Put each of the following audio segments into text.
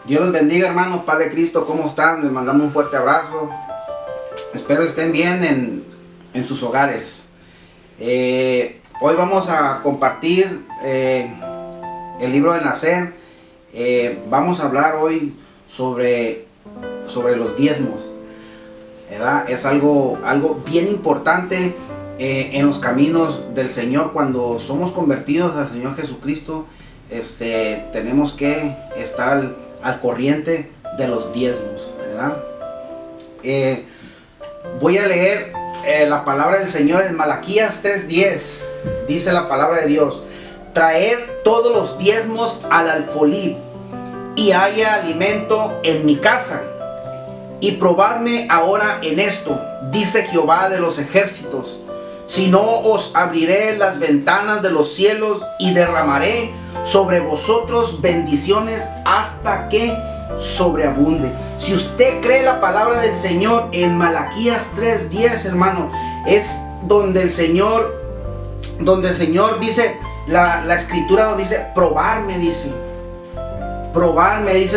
Dios los bendiga, hermanos, paz de Cristo, ¿cómo están? Les mandamos un fuerte abrazo. Espero estén bien en sus hogares. Hoy vamos a compartir el libro de Nacer. Vamos a hablar hoy sobre los diezmos, ¿verdad? Es algo bien importante en los caminos del Señor. Cuando somos convertidos al Señor Jesucristo, tenemos que estar al corriente de los diezmos, ¿verdad? Voy a leer la palabra del Señor en Malaquías 3:10. Dice la palabra de Dios: traer todos los diezmos al alfolí, y haya alimento en mi casa, y probadme ahora en esto, dice Jehová de los ejércitos, si no os abriré las ventanas de los cielos y derramaré sobre vosotros bendiciones hasta que sobreabunde. Si usted cree la palabra del Señor en Malaquías 3:10, hermano, es donde el Señor dice, la escritura donde dice, probarme, dice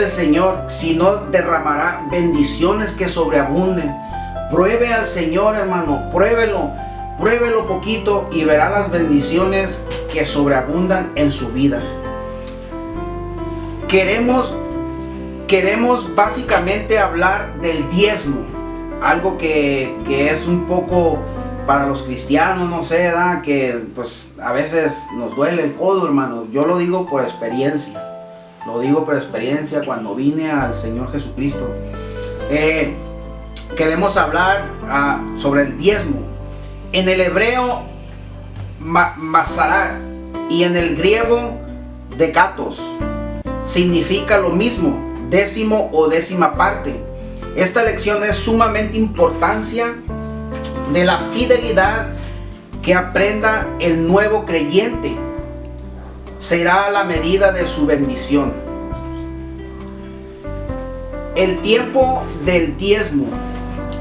el Señor, si no derramará bendiciones que sobreabunden. Pruebe al Señor, hermano, pruébelo poquito y verá las bendiciones que sobreabundan en su vida. Queremos básicamente hablar del diezmo, algo que es un poco para los cristianos, no sé, ¿verdad? Que pues a veces nos duele el codo, hermano. Yo lo digo por experiencia, cuando vine al Señor Jesucristo. Queremos hablar sobre el diezmo. En el hebreo, masarat, y en el griego, decatos, significa lo mismo, décimo o décima parte. Esta lección es sumamente importancia de la fidelidad que aprenda el nuevo creyente. Será la medida de su bendición. El tiempo del diezmo.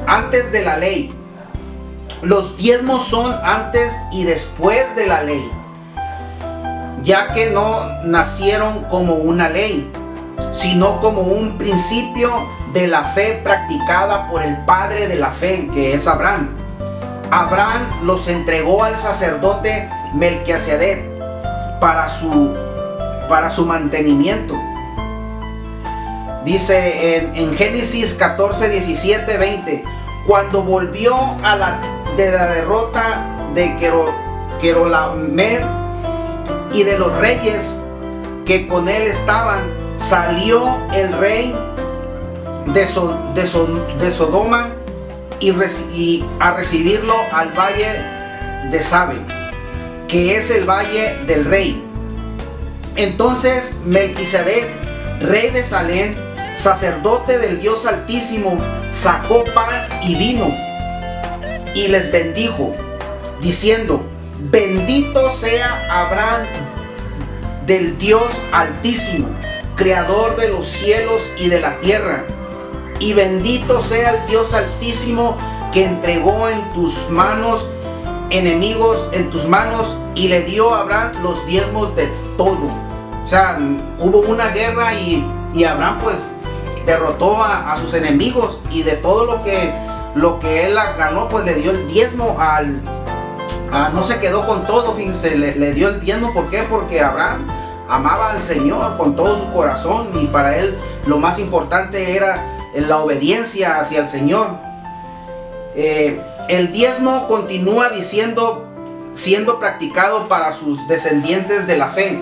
Antes de la ley. Los diezmos son antes y después de la ley, ya que no nacieron como una ley, sino como un principio de la fe practicada por el padre de la fe, que es Abraham. Abraham los entregó al sacerdote Melquisedec para su mantenimiento. Dice en Génesis 14, 17, 20, cuando volvió de la derrota de Querolamer y de los reyes que con él estaban, salió el rey de Sodoma y a recibirlo al valle de Sabe, que es el valle del rey. Entonces Melquisedec, rey de Salem, sacerdote del Dios Altísimo, sacó pan y vino y les bendijo, diciendo: bendito sea Abraham del Dios Altísimo, creador de los cielos y de la tierra, y bendito sea el Dios Altísimo que entregó en tus manos enemigos en tus manos, y le dio a Abraham los diezmos de todo. O sea, hubo una guerra y Abraham pues derrotó a sus enemigos, y de todo lo que él ganó, pues le dio el diezmo no se quedó con todo, fíjense, le dio el diezmo. ¿Por qué? Porque Abraham amaba al Señor con todo su corazón, y para él lo más importante era la obediencia hacia el Señor. El diezmo continúa siendo practicado para sus descendientes de la fe,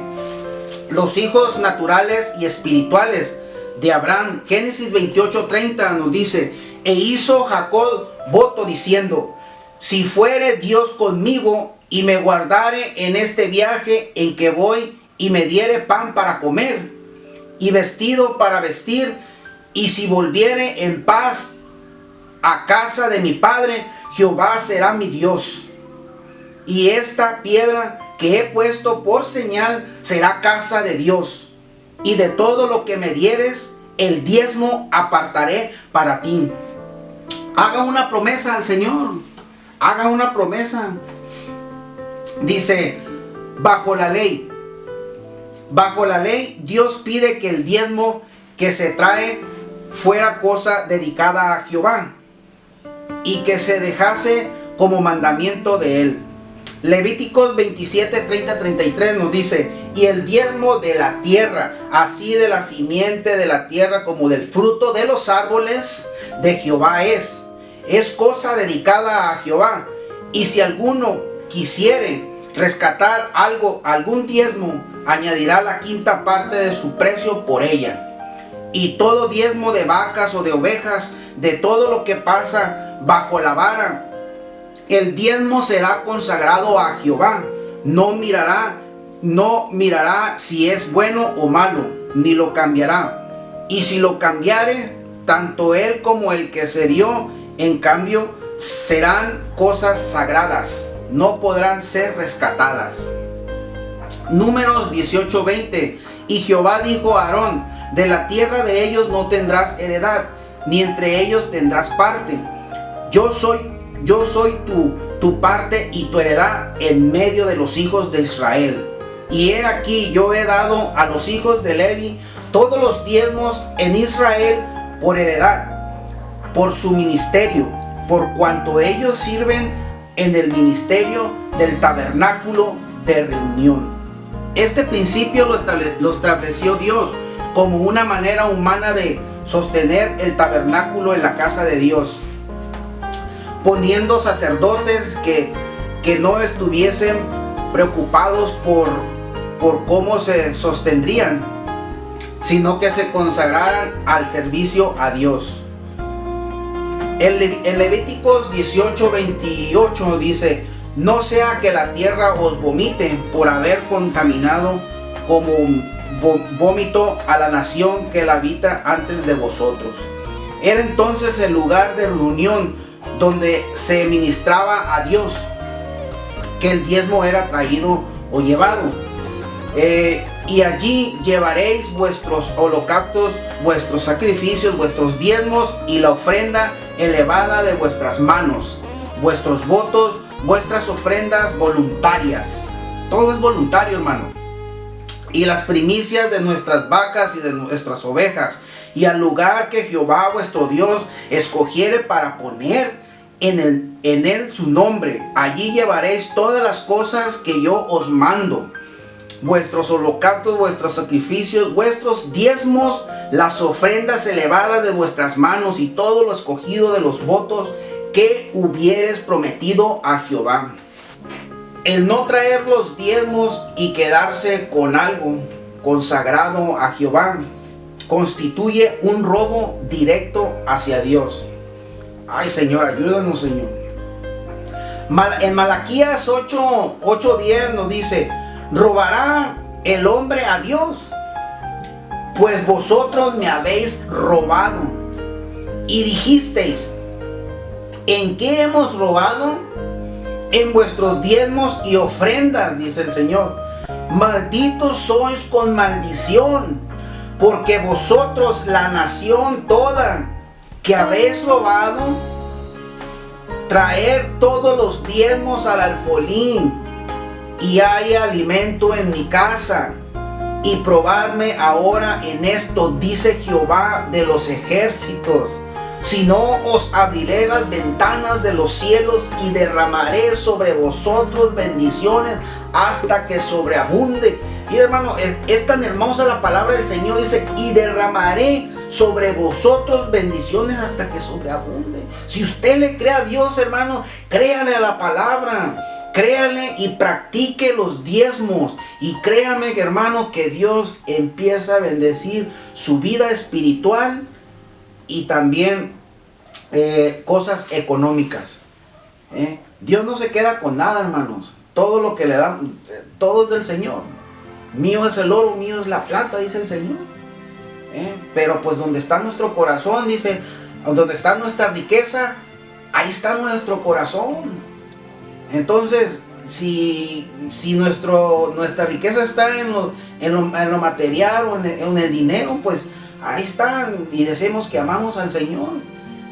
los hijos naturales y espirituales de Abraham. Génesis 28:30 nos dice: e hizo Jacob voto diciendo: si fuere Dios conmigo y me guardare en este viaje en que voy, y me diere pan para comer y vestido para vestir, y si volviere en paz a casa de mi padre, Jehová será mi Dios, y esta piedra que he puesto por señal será casa de Dios, y de todo lo que me dieres el diezmo apartaré para ti. Haga una promesa al Señor, haga una promesa. Dice: bajo la ley, Dios pide que el diezmo que se trae fuera cosa dedicada a Jehová, y que se dejase como mandamiento de él. Levíticos 27, 30, 33 nos dice: y el diezmo de la tierra, así de la simiente de la tierra como del fruto de los árboles de Jehová es cosa dedicada a Jehová. Y si alguno quisiere rescatar algún diezmo, añadirá la quinta parte de su precio por ella. Y todo diezmo de vacas o de ovejas, de todo lo que pasa bajo la vara, el diezmo será consagrado a Jehová. No mirará si es bueno o malo, ni lo cambiará. Y si lo cambiare, tanto él como el que se dio en cambio serán cosas sagradas, no podrán ser rescatadas. Números 18, 20. Y Jehová dijo a Aarón: de la tierra de ellos no tendrás heredad, ni entre ellos tendrás parte. Yo soy tu parte y tu heredad en medio de los hijos de Israel. Y he aquí, yo he dado a los hijos de Levi todos los diezmos en Israel por heredad, por su ministerio, por cuanto ellos sirven en el ministerio del tabernáculo de reunión. Este principio lo estableció Dios como una manera humana de sostener el tabernáculo en la casa de Dios, poniendo sacerdotes que no estuviesen preocupados por cómo se sostendrían, sino que se consagraran al servicio a Dios. En Levíticos 18, 28 dice: no sea que la tierra os vomite por haber contaminado como vómito a la nación que la habita antes de vosotros. Era entonces el lugar de reunión donde se ministraba a Dios, que el diezmo era traído o llevado. Y allí llevaréis vuestros holocaustos, vuestros sacrificios, vuestros diezmos y la ofrenda elevada de vuestras manos, vuestros votos, vuestras ofrendas voluntarias. Todo es voluntario, hermano. Y las primicias de nuestras vacas y de nuestras ovejas, y al lugar que Jehová vuestro Dios escogiere para poner en él su nombre. Allí llevaréis todas las cosas que yo os mando: vuestros holocaustos, vuestros sacrificios, vuestros diezmos, las ofrendas elevadas de vuestras manos, y todo lo escogido de los votos que hubieres prometido a Jehová. El no traer los diezmos y quedarse con algo consagrado a Jehová constituye un robo directo hacia Dios. Ay, Señor, ayúdanos, Señor. En Malaquías 8:10 nos dice: ¿robará el hombre a Dios? Pues vosotros me habéis robado. Y dijisteis: ¿en qué hemos robado? En vuestros diezmos y ofrendas, dice el Señor. Malditos sois con maldición, porque vosotros, la nación toda, que habéis robado, traer todos los diezmos al alfolí, y hay alimento en mi casa, y probarme ahora en esto, dice Jehová de los ejércitos. Si no, os abriré las ventanas de los cielos y derramaré sobre vosotros bendiciones hasta que sobreabunde. Y hermano, es tan hermosa la palabra del Señor. Dice: y derramaré sobre vosotros bendiciones hasta que sobreabunde. Si usted le cree a Dios, hermano, créale a la palabra. Créale y practique los diezmos. Y créame, hermano, que Dios empieza a bendecir su vida espiritual y también cosas económicas. Dios no se queda con nada, hermanos. Todo lo que le dan, todo es del Señor. Mío es el oro, mío es la plata, dice el Señor. Pero pues donde está nuestro corazón, dice, donde está nuestra riqueza, ahí está nuestro corazón. Entonces, si nuestra riqueza está en lo material o en el dinero, pues ahí están, y decimos que amamos al Señor,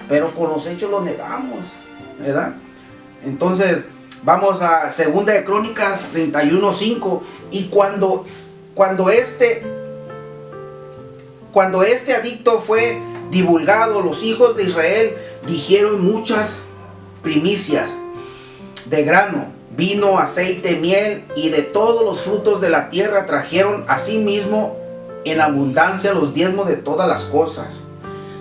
pero con los hechos lo negamos, ¿verdad? Entonces, vamos a 2 de Crónicas 31:5. Y cuando Cuando este edicto fue divulgado, los hijos de Israel dijeron muchas primicias de grano, vino, aceite, miel y de todos los frutos de la tierra trajeron asimismo en abundancia los diezmos de todas las cosas.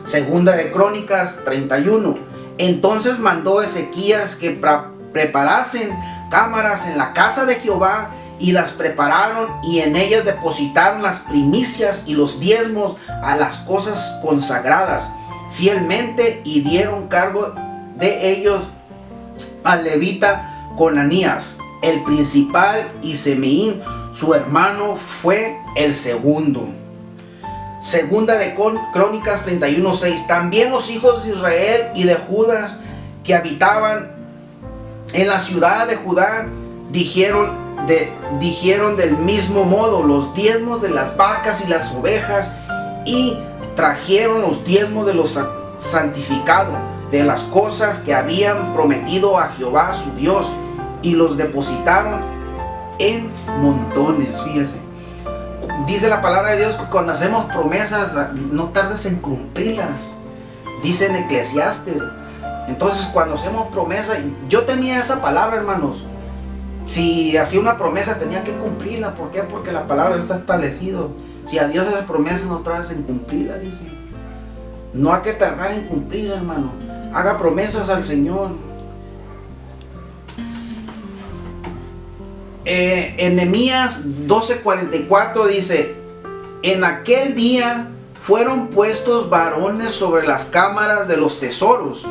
Segunda de Crónicas 31. Entonces mandó Ezequías que preparasen cámaras en la casa de Jehová, y las prepararon, y en ellas depositaron las primicias y los diezmos a las cosas consagradas fielmente, y dieron cargo de ellos al levita Conanías, el principal, y Semeín su hermano fue el segundo. Segunda de Crónicas 31:6. También los hijos de Israel y de Judá que habitaban en la ciudad de Judá dijeron del mismo modo los diezmos de las vacas y las ovejas, y trajeron los diezmos de los santificados, de las cosas que habían prometido a Jehová su Dios, y los depositaron en montones. Fíjese, dice la palabra de Dios que cuando hacemos promesas no tardes en cumplirlas, dice en Eclesiastes. Entonces, cuando hacemos promesas, yo tenía esa palabra, hermanos. Si hacía una promesa tenía que cumplirla. ¿Por qué? Porque la palabra está establecido. Si a Dios esas promesas no tardes en cumplirla, dice. No hay que tardar en cumplirla, hermano. Haga promesas al Señor. En Nehemías 12:44 dice: en aquel día fueron puestos varones sobre las cámaras de los tesoros,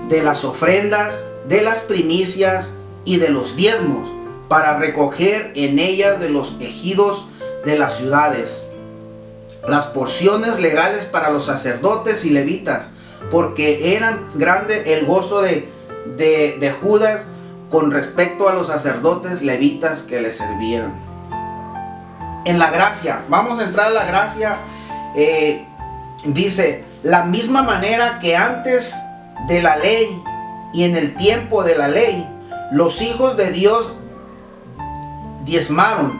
de las ofrendas, de las primicias y de los diezmos, para recoger en ellas de los ejidos de las ciudades las porciones legales para los sacerdotes y levitas, porque eran grande el gozo de Judas con respecto a los sacerdotes levitas que le servían. En la gracia, vamos a entrar a la gracia. Dice: la misma manera que antes de la ley y en el tiempo de la ley, los hijos de Dios diezmaron,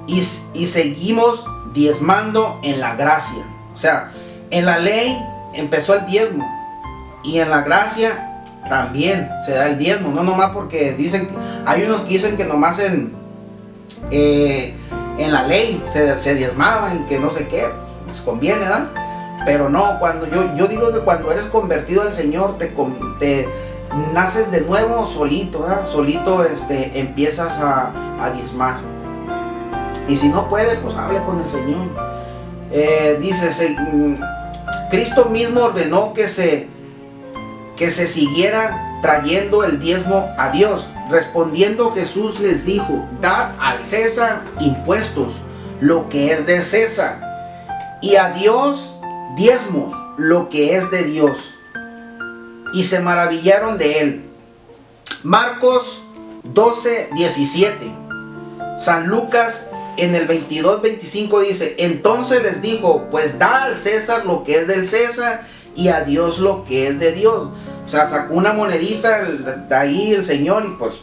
y seguimos diezmando en la gracia. O sea, en la ley empezó el diezmo, y en la gracia también se da el diezmo. No nomás porque dicen, hay unos que dicen que nomás en la ley se diezmaba y que no sé qué, les conviene, ¿verdad? Pero no, cuando yo digo que cuando eres convertido al Señor, te naces de nuevo solito, ¿verdad? Solito empiezas a diezmar. Y si no puede, pues hable con el Señor. Dice, Cristo mismo ordenó que se siguiera trayendo el diezmo a Dios. Respondiendo Jesús les dijo: dad al César impuestos, lo que es de César, y a Dios diezmos, lo que es de Dios. Y se maravillaron de él. Marcos 12:17. San Lucas en el 22:25 dice: entonces les dijo: pues da al César lo que es del César, y a Dios lo que es de Dios. O sea, sacó una monedita de ahí el Señor, y pues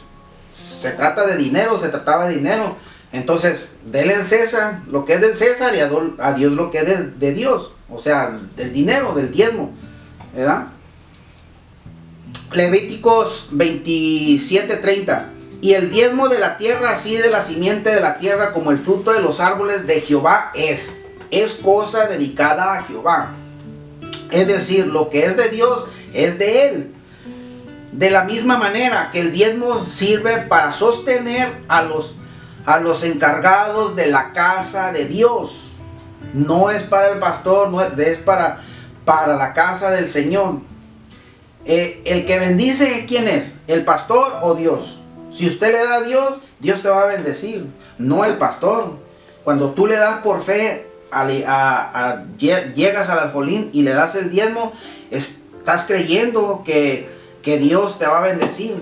se trata de dinero, se trataba de dinero. Entonces, denle al César lo que es del César, y a Dios lo que es de Dios. O sea, del dinero, del diezmo, ¿verdad? Levíticos 27:30. Y el diezmo de la tierra, así de la simiente de la tierra como el fruto de los árboles de Jehová es cosa dedicada a Jehová. Es decir, lo que es de Dios es de Él. De la misma manera que el diezmo sirve para sostener a los encargados de la casa de Dios. No es para el pastor, no es para la casa del Señor. El que bendice, ¿quién es? ¿El pastor o Dios? Si usted le da a Dios, Dios te va a bendecir, no el pastor. Cuando tú le das por fe, llegas al alfolín y le das el diezmo, estás creyendo que Dios te va a bendecir.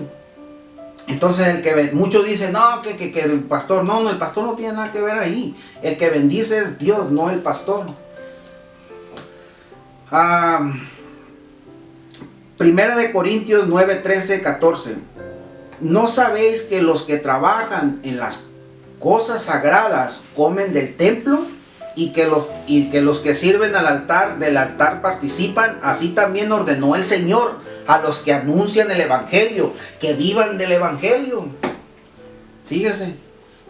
Entonces muchos dicen, no, que el pastor, no, el pastor no tiene nada que ver ahí. El que bendice es Dios, no el pastor. Primera de Corintios 9:13-14. ¿No sabéis que los que trabajan en las cosas sagradas comen del templo y que los que sirven del altar participan, así también ordenó el Señor a los que anuncian el Evangelio, que vivan del Evangelio. Fíjese,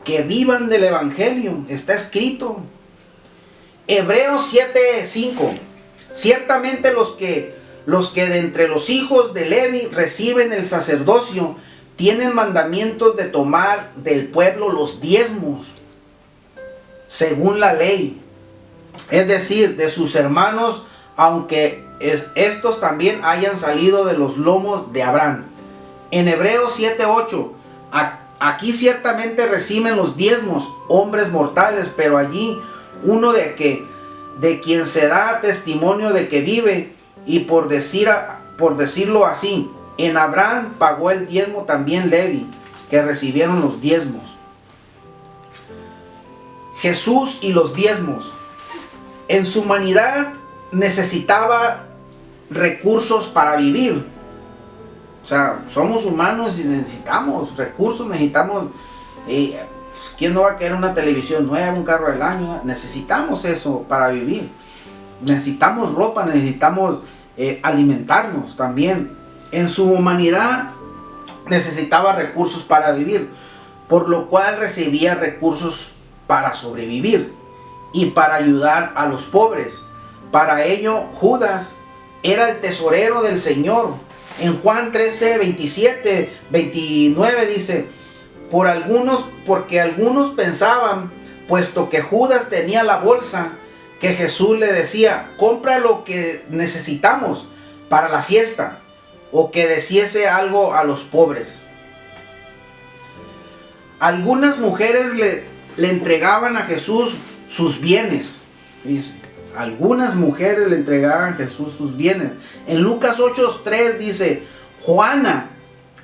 que vivan del Evangelio, está escrito. Hebreos 7:5. Ciertamente los que de entre los hijos de Levi reciben el sacerdocio, tienen mandamientos de tomar del pueblo los diezmos, según la ley, es decir, de sus hermanos, aunque estos también hayan salido de los lomos de Abraham. En Hebreos 7:8, aquí ciertamente reciben los diezmos hombres mortales, pero allí uno de quien se da testimonio de que vive, y por decirlo así, en Abraham pagó el diezmo también Levi, que recibieron los diezmos. Jesús y los diezmos. En su humanidad necesitaba recursos para vivir. O sea, somos humanos y necesitamos recursos, necesitamos... ¿Quién no va a querer una televisión nueva, un carro del año? Necesitamos eso para vivir. Necesitamos ropa, necesitamos alimentarnos también. En su humanidad necesitaba recursos para vivir, por lo cual recibía recursos para sobrevivir y para ayudar a los pobres. Para ello, Judas era el tesorero del Señor. En Juan 13, 27, 29 dice: porque algunos pensaban, puesto que Judas tenía la bolsa, que Jesús le decía: compra lo que necesitamos para la fiesta, o que deciese algo a los pobres. Algunas mujeres le entregaban a Jesús sus bienes. Dice, algunas mujeres le entregaban a Jesús sus bienes. En Lucas 8:3 dice: Juana,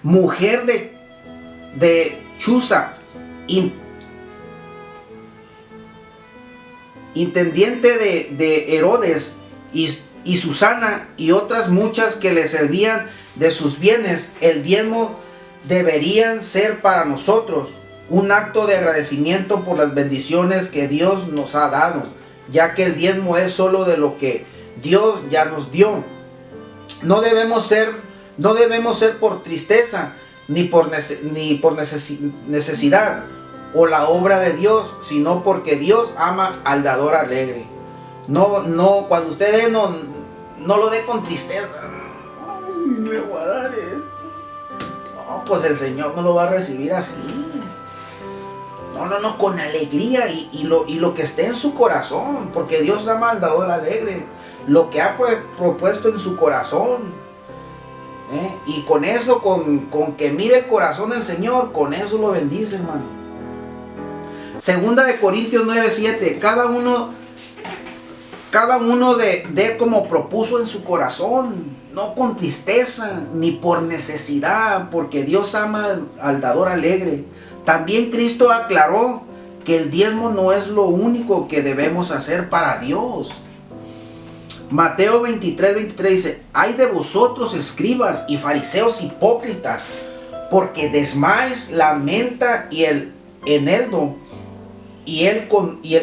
mujer de Chuza, intendiente de Herodes, y Susana y otras muchas que le servían de sus bienes. El diezmo deberían ser para nosotros un acto de agradecimiento por las bendiciones que Dios nos ha dado, ya que el diezmo es solo de lo que Dios ya nos dio. No debemos ser por tristeza, ni por necesidad o la obra de Dios, sino porque Dios ama al dador alegre. No, cuando usted dé, no lo dé con tristeza. Ay, me voy a dar esto. No, pues el Señor no lo va a recibir así. No, con alegría y lo que esté en su corazón, porque Dios ama al dador alegre. Lo que ha propuesto en su corazón. Y con eso, con que mire el corazón del Señor, con eso lo bendice, hermano. Segunda de Corintios 9:7. Cada uno de como propuso en su corazón, no con tristeza ni por necesidad, porque Dios ama al dador alegre. También Cristo aclaró que el diezmo no es lo único que debemos hacer para Dios. Mateo 23:23 dice: ay de vosotros, escribas y fariseos hipócritas, porque desmáis la menta y el eneldo y el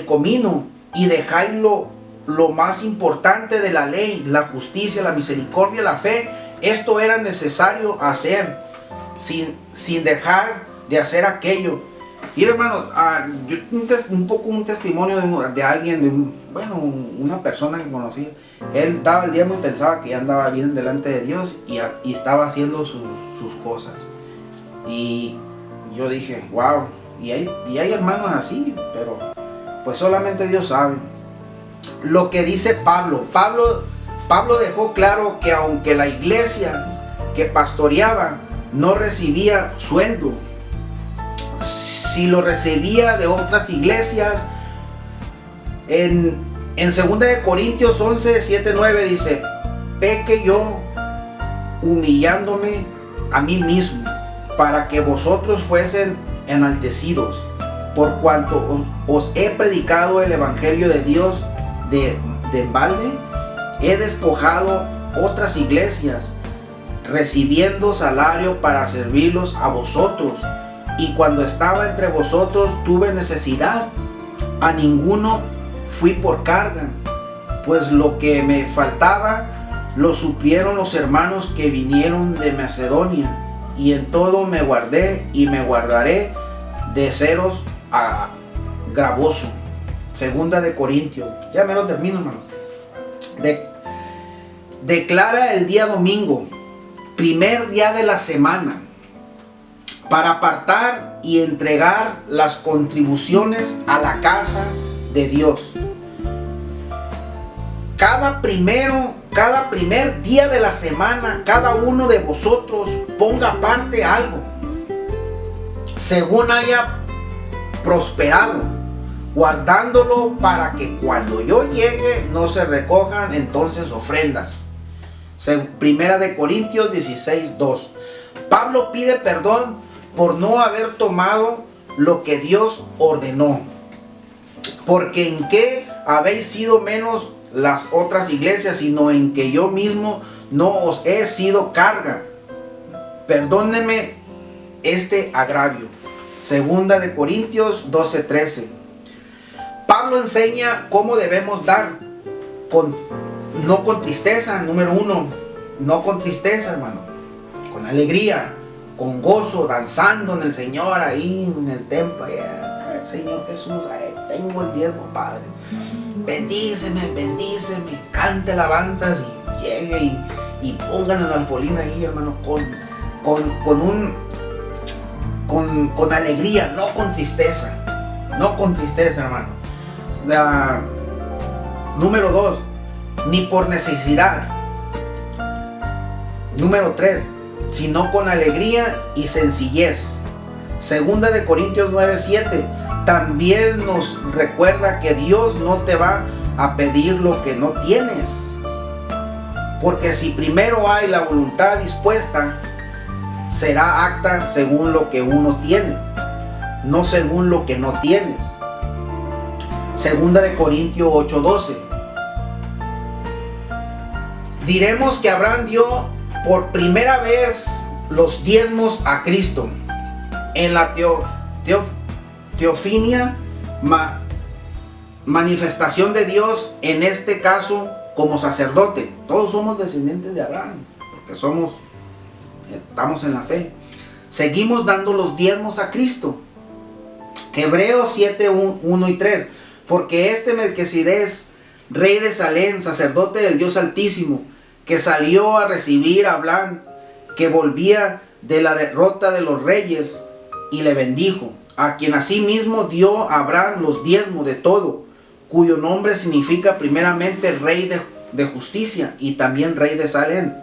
comino, y dejáis lo más importante de la ley, la justicia, la misericordia, la fe. Esto era necesario hacer, sin dejar de hacer aquello. Y hermanos, un testimonio de alguien, una persona que conocí. Él daba el diezmo y pensaba que ya andaba bien delante de Dios y estaba haciendo sus cosas. Y yo dije, wow, y hay hermanos así, pero pues solamente Dios sabe. Lo que dice Pablo dejó claro que aunque la iglesia que pastoreaba no recibía sueldo, si lo recibía de otras iglesias. En 2 de Corintios 11:7-9 dice: peque yo humillándome a mí mismo, para que vosotros fuesen enaltecidos, por cuanto os he predicado el evangelio de Dios de balde. He despojado otras iglesias, recibiendo salario para servirlos a vosotros, y cuando estaba entre vosotros tuve necesidad. A ninguno fui por carga, pues lo que me faltaba lo suplieron los hermanos que vinieron de Macedonia, y en todo me guardé y me guardaré de seros gravoso. Segunda de Corintios, ya me lo termino, hermano. Declara el día domingo, primer día de la semana, para apartar y entregar las contribuciones a la casa de Dios. Cada primer día de la semana, cada uno de vosotros ponga aparte algo, según haya prosperado, guardándolo para que cuando yo llegue no se recojan entonces ofrendas. Primera de Corintios 16:2. Pablo pide perdón por no haber tomado lo que Dios ordenó, porque en qué habéis sido menos las otras iglesias, sino en que yo mismo no os he sido carga. Perdónenme este agravio. Segunda de Corintios 12:13. Pablo enseña cómo debemos dar, no con tristeza. Número 1, no con tristeza, hermano, con alegría, con gozo, danzando en el Señor, ahí en el templo. Señor Jesús, tengo el diezmo, Padre, bendíceme, cante alabanzas, y llegue y pongan el alfolín ahí, hermano, con alegría, no con tristeza, hermano. Número 2, ni por necesidad. Número 3, sino con alegría y sencillez. Segunda de Corintios 9:7 también nos recuerda que Dios no te va a pedir lo que no tienes, porque si primero hay la voluntad dispuesta, será acta según lo que uno tiene, no según lo que no tienes. Segunda de Corintios 8:12. Diremos que Abraham dio por primera vez los diezmos a Cristo en la teofania, manifestación de Dios, en este caso como sacerdote. Todos somos descendientes de Abraham, porque estamos en la fe. Seguimos dando los diezmos a Cristo. Hebreos 7:1 y 3. Porque este Melquisedec, rey de Salem, sacerdote del Dios Altísimo, que salió a recibir a Abraham, que volvía de la derrota de los reyes, y le bendijo, a quien asimismo dio a Abraham los diezmos de todo, cuyo nombre significa primeramente rey de justicia y también rey de Salem.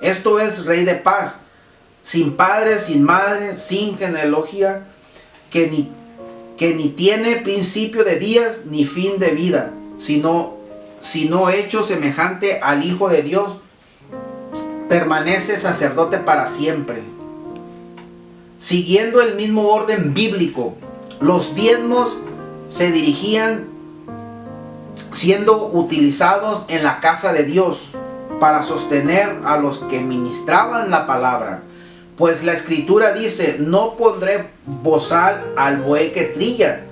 Esto es rey de paz, sin padre, sin madre, sin genealogía, que ni tiene principio de días ni fin de vida, sino hecho semejante al Hijo de Dios, permanece sacerdote para siempre. Siguiendo el mismo orden bíblico, los diezmos se dirigían siendo utilizados en la casa de Dios para sostener a los que ministraban la palabra. Pues la escritura dice: no pondré bozal al buey que trilla,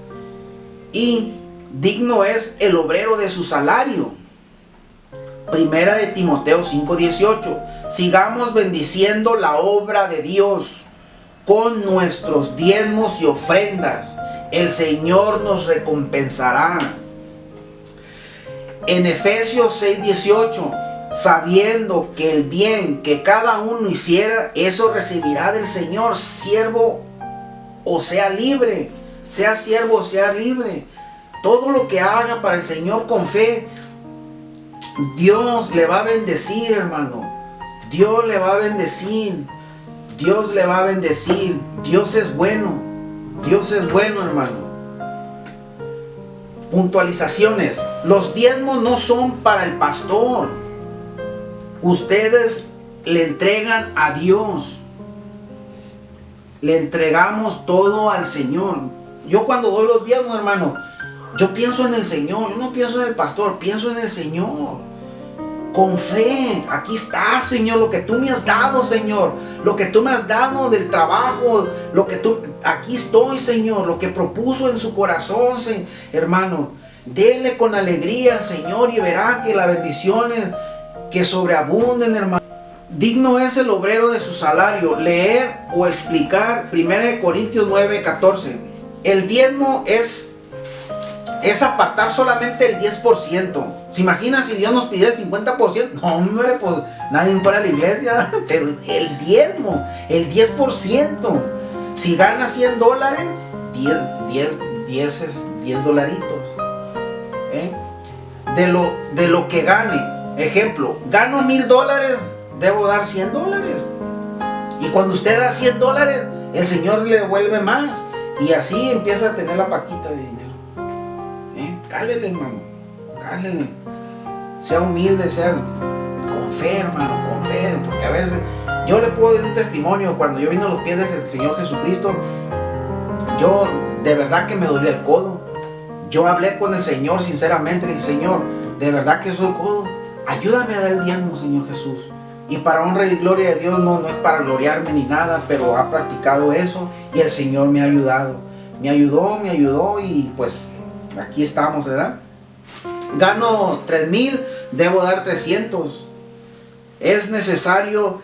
y digno es el obrero de su salario. Primera de Timoteo 5:18. Sigamos bendiciendo la obra de Dios con nuestros diezmos y ofrendas. El Señor nos recompensará. En Efesios 6:18. Sabiendo que el bien que cada uno hiciera, eso recibirá del Señor, siervo o sea libre, sea siervo o sea libre. Todo lo que haga para el Señor con fe, Dios le va a bendecir, hermano. Dios le va a bendecir. Dios le va a bendecir. Dios es bueno. Dios es bueno, hermano. Puntualizaciones. Los diezmos no son para el pastor. Ustedes le entregan a Dios. Le entregamos todo al Señor. Yo cuando doy los diezmos, hermano, yo pienso en el Señor. Yo no pienso en el pastor, pienso en el Señor. Con fe, aquí está, Señor, lo que tú me has dado, Señor, lo que tú me has dado del trabajo, aquí estoy, Señor, lo que propuso en su corazón, hermano. Dele con alegría al Señor y verá que las bendiciones que sobreabunden, hermano. Digno es el obrero de su salario. Leer o explicar 1 Corintios 9:14. El diezmo es apartar solamente el 10%. ¿Se imagina si Dios nos pidiera el 50%? No, hombre, pues nadie fuera a la iglesia. Pero el diezmo, el 10%. Si gana $100, 10 dolaritos. De lo que gane. Ejemplo, gano $1,000, debo dar $100. Y cuando usted da $100, el Señor le devuelve más. Y así empieza a tener la paquita de dinero. Cálele, hermano. Cálele. Sea humilde, sea con fe, hermano, con fe. Porque a veces yo le puedo dar un testimonio. Cuando yo vine a los pies del Señor Jesucristo, yo de verdad que me dolía el codo. Yo hablé con el Señor sinceramente. Le dije, Señor, de verdad que soy codo. Ayúdame a dar el diezmo, Señor Jesús. Y para honra y gloria de Dios, no es para gloriarme ni nada, pero ha practicado eso y el Señor me ha ayudado. Me ayudó y pues aquí estamos, ¿verdad? Gano 3,000, debo dar 300. Es necesario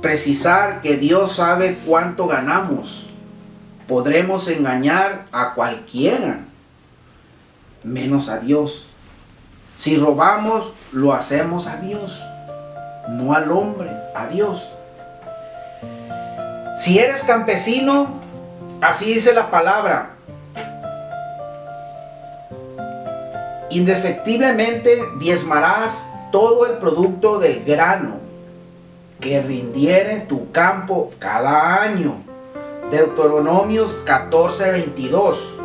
precisar que Dios sabe cuánto ganamos. Podremos engañar a cualquiera, menos a Dios. Si robamos, lo hacemos a Dios, no al hombre, a Dios. Si eres campesino, así dice la palabra, indefectiblemente diezmarás todo el producto del grano que rindiere en tu campo cada año. Deuteronomios 14:22.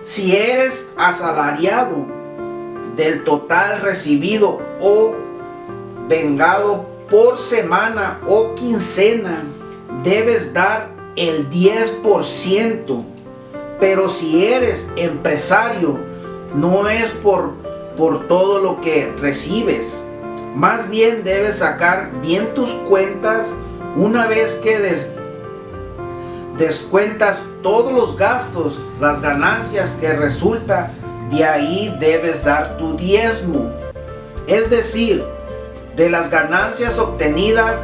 Si eres asalariado, del total recibido o vengado por semana o quincena, debes dar el 10%. Pero si eres empresario, no es por todo lo que recibes. Más bien debes sacar bien tus cuentas. Una vez que descuentas todos los gastos, las ganancias que resulta, de ahí debes dar tu diezmo. Es decir, de las ganancias obtenidas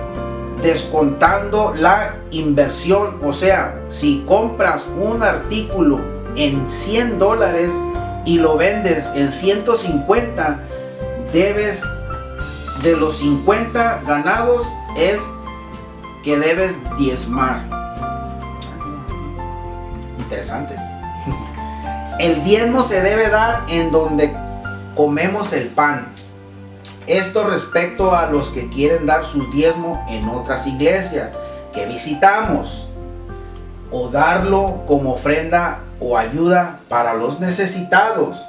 descontando la inversión. O sea, si compras un artículo en $100 y lo vendes en 150, debes de los 50 ganados es que debes diezmar. Interesante. El diezmo se debe dar en donde comemos el pan. Esto respecto a los que quieren dar su diezmo en otras iglesias que visitamos, o darlo como ofrenda o ayuda para los necesitados.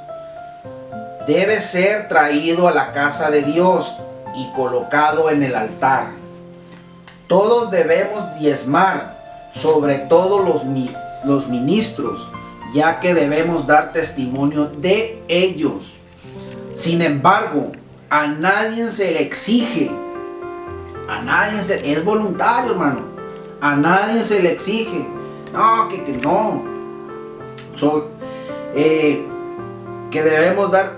Debe ser traído a la casa de Dios y colocado en el altar. Todos debemos diezmar, sobre todo los ministros, ya que debemos dar testimonio de ellos. Sin embargo, a nadie se le exige, es voluntario, hermano. A nadie se le exige. No, que no. Que debemos dar,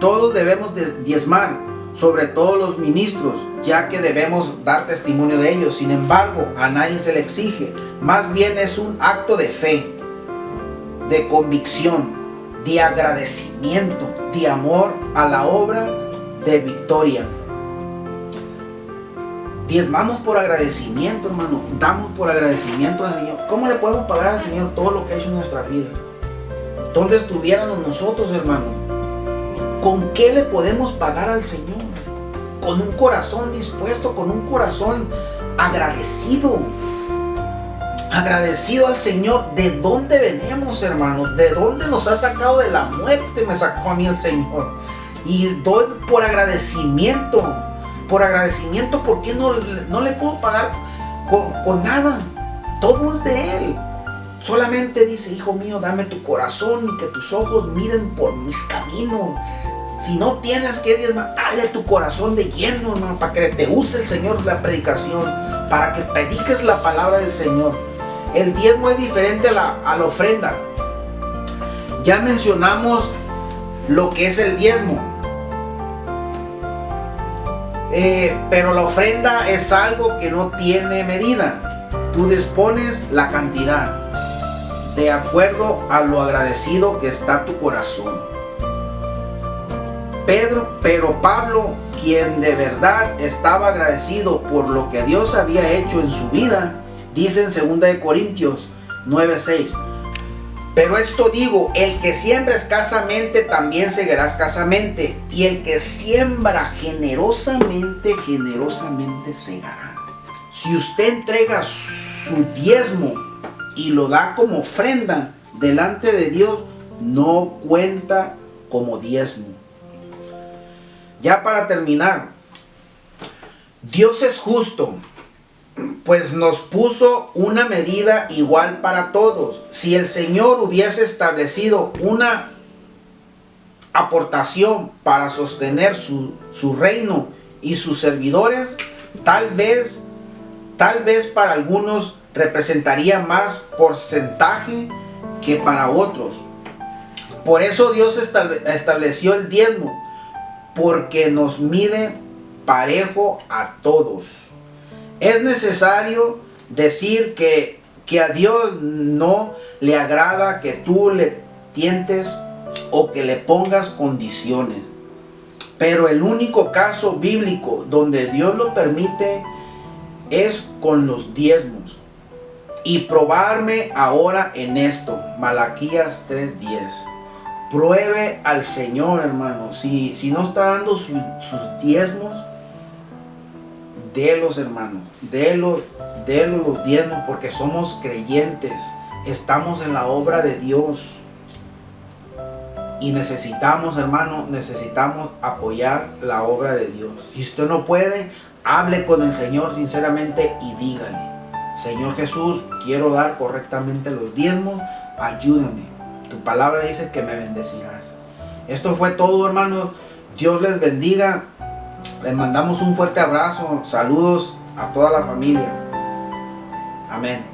todos debemos diezmar, sobre todo los ministros, ya que debemos dar testimonio de ellos. Sin embargo, a nadie se le exige. Más bien es un acto de fe, de convicción, de agradecimiento, de amor a la obra de Victoria. Diezmamos por agradecimiento, hermano. Damos por agradecimiento al Señor. ¿Cómo le podemos pagar al Señor todo lo que ha hecho en nuestras vidas? ¿Dónde estuviéramos nosotros, hermano? ¿Con qué le podemos pagar al Señor? Con un corazón dispuesto, con un corazón agradecido. Agradecido al Señor. ¿De dónde venimos, hermanos? ¿De dónde nos ha sacado? De la muerte me sacó a mí el Señor. Y doy por agradecimiento. Por agradecimiento, ¿por qué no le puedo pagar con nada? Todo es de Él. Solamente dice: hijo mío, dame tu corazón y que tus ojos miren por mis caminos. Si no tienes que diezmar, dale tu corazón de lleno, hermano, para que te use el Señor la predicación, para que prediques la palabra del Señor. El diezmo es diferente a la ofrenda. Ya mencionamos lo que es el diezmo. Pero la ofrenda es algo que no tiene medida. Tú dispones la cantidad de acuerdo a lo agradecido que está tu corazón. Pero Pablo, quien de verdad estaba agradecido por lo que Dios había hecho en su vida, dice en 2 Corintios 9:6: pero esto digo, el que siembra escasamente también segará escasamente, y el que siembra generosamente, generosamente segará. Si usted entrega su diezmo y lo da como ofrenda delante de Dios, no cuenta como diezmo. Ya para terminar, Dios es justo, pues nos puso una medida igual para todos. Si el Señor hubiese establecido una aportación para sostener su reino y sus servidores, tal vez para algunos representaría más porcentaje que para otros. Por eso Dios estableció el diezmo, porque nos mide parejo a todos. Es necesario decir que a Dios no le agrada que tú le tientes o que le pongas condiciones. Pero el único caso bíblico donde Dios lo permite es con los diezmos. Y probarme ahora en esto, Malaquías 3:10. Pruebe al Señor, hermano. Si no está dando sus diezmos, délos, hermano. Délos los diezmos, porque somos creyentes. Estamos en la obra de Dios. Y necesitamos, hermano, apoyar la obra de Dios. Si usted no puede, hable con el Señor sinceramente y dígale: Señor Jesús, quiero dar correctamente los diezmos, ayúdame. Tu palabra dice que me bendecirás. Esto fue todo, hermanos. Dios les bendiga. Les mandamos un fuerte abrazo. Saludos a toda la familia. Amén.